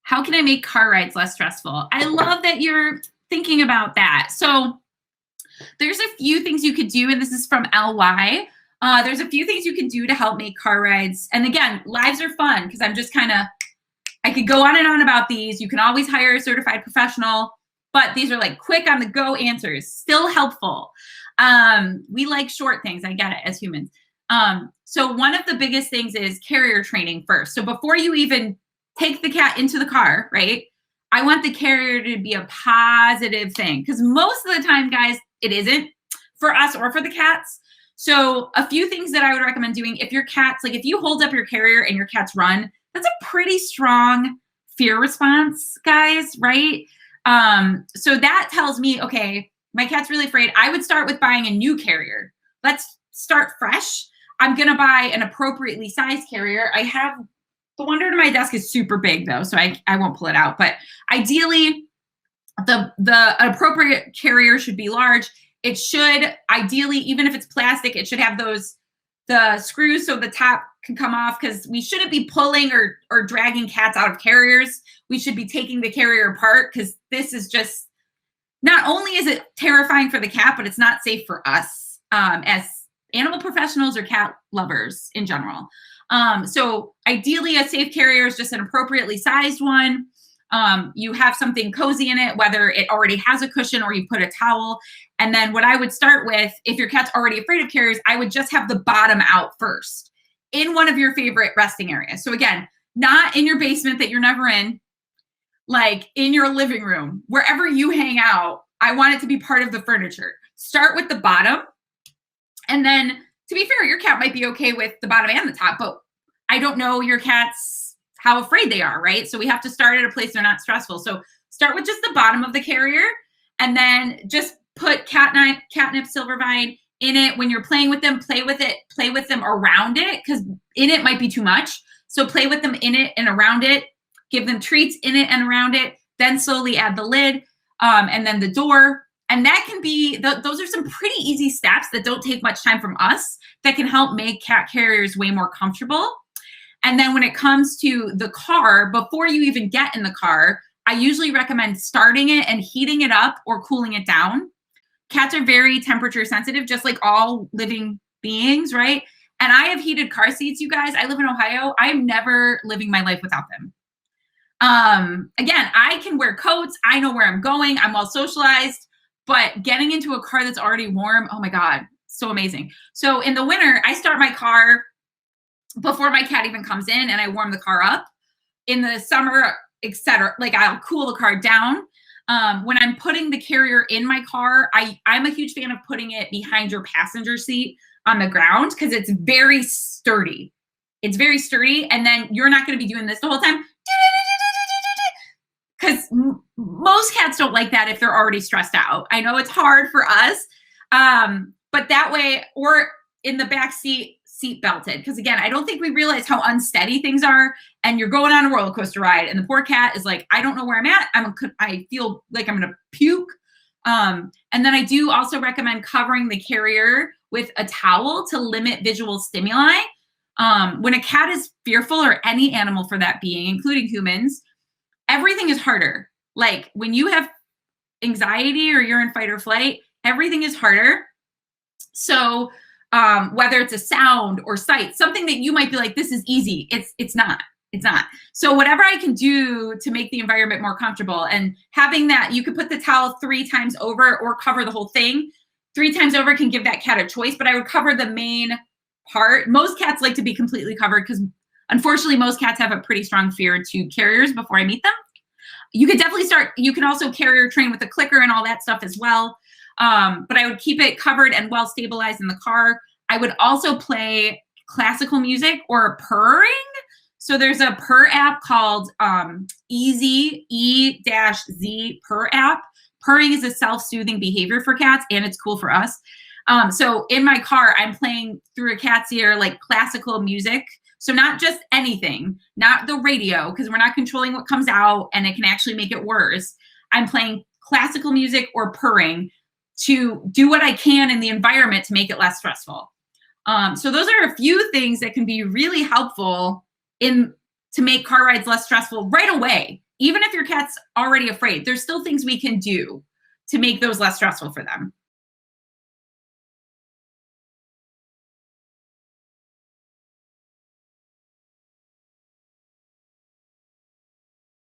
how can I make car rides less stressful? I love that you're thinking about that. So there's a few things you could do, and this is from LY. There's a few things you can do to help make car rides. And again, lives are fun because I'm just I could go on and on about these. You can always hire a certified professional, but these are like quick on the go answers, still helpful. We like short things. I get it as humans. So one of the biggest things is carrier training first. So before you even take the cat into the car, right? I want the carrier to be a positive thing because most of the time, guys, it isn't for us or for the cats. So a few things that I would recommend doing if your cat's like, if you hold up your carrier and your cats run, that's a pretty strong fear response, guys, right? So that tells me, okay, my cat's really afraid. I would start with buying a new carrier. Let's start fresh. I'm going to buy an appropriately sized carrier. I have the one under my desk is super big though, so I won't pull it out. But ideally, the appropriate carrier should be large. It should ideally, even if it's plastic, it should have the screws so the top can come off because we shouldn't be pulling or dragging cats out of carriers. We should be taking the carrier apart because this is just, not only is it terrifying for the cat, but it's not safe for us as animal professionals or cat lovers in general. So ideally a safe carrier is just an appropriately sized one. You have something cozy in it, whether it already has a cushion or you put a towel. And then what I would start with, if your cat's already afraid of carriers, I would just have the bottom out first in one of your favorite resting areas. So again, not in your basement that you're never in, like in your living room, wherever you hang out, I want it to be part of the furniture. Start with the bottom. And then to be fair, your cat might be okay with the bottom and the top, but I don't know your cat's how afraid they are, right? So we have to start at a place they're not stressful. So start with just the bottom of the carrier and then just put catnip, silvervine in it. When you're playing with them, play with them around it because in it might be too much. So play with them in it and around it, give them treats in it and around it, then slowly add the lid and then the door. And that can be, those are some pretty easy steps that don't take much time from us that can help make cat carriers way more comfortable. And then when it comes to the car, before you even get in the car, I usually recommend starting it and heating it up or cooling it down. Cats are very temperature sensitive, just like all living beings, right? And I have heated car seats, you guys. I live in Ohio. I'm never living my life without them. Again, I can wear coats. I know where I'm going. I'm well socialized. But getting into a car that's already warm, oh my God, so amazing. So in the winter, I start my car before my cat even comes in and I warm the car up. In the summer, etc., like I'll cool the car down. When I'm putting the carrier in my car, I'm a huge fan of putting it behind your passenger seat on the ground because it's very sturdy. It's very sturdy. And then you're not going to be doing this the whole time. Because most cats don't like that if they're already stressed out. I know it's hard for us, but that way, or in the back seat belted. Because again, I don't think we realize how unsteady things are. And you're going on a roller coaster ride, and the poor cat is like, I don't know where I'm at. I feel like I'm gonna puke. And then I do also recommend covering the carrier with a towel to limit visual stimuli. When a cat is fearful, or any animal for that being, including humans, everything is harder. Like when you have anxiety or you're in fight or flight, everything is harder. So whether it's a sound or sight, something that you might be like, this is easy. It's not. So whatever I can do to make the environment more comfortable, and having that, you could put the towel 3 times over or cover the whole thing. 3 times over can give that cat a choice, but I would cover the main part. Most cats like to be completely covered because unfortunately, most cats have a pretty strong fear to carriers before I meet them. You could definitely start, you can also carrier train with a clicker and all that stuff as well. But I would keep it covered and well stabilized in the car. I would also play classical music or purring. So there's a purr app called Easy, E-Z purr app. Purring is a self-soothing behavior for cats, and it's cool for us. So in my car, I'm playing through a cat's ear like classical music. So not just anything, not the radio, because we're not controlling what comes out and it can actually make it worse. I'm playing classical music or purring to do what I can in the environment to make it less stressful. So those are a few things that can be really helpful to make car rides less stressful right away. even if your cat's already afraid, there's still things we can do to make those less stressful for them.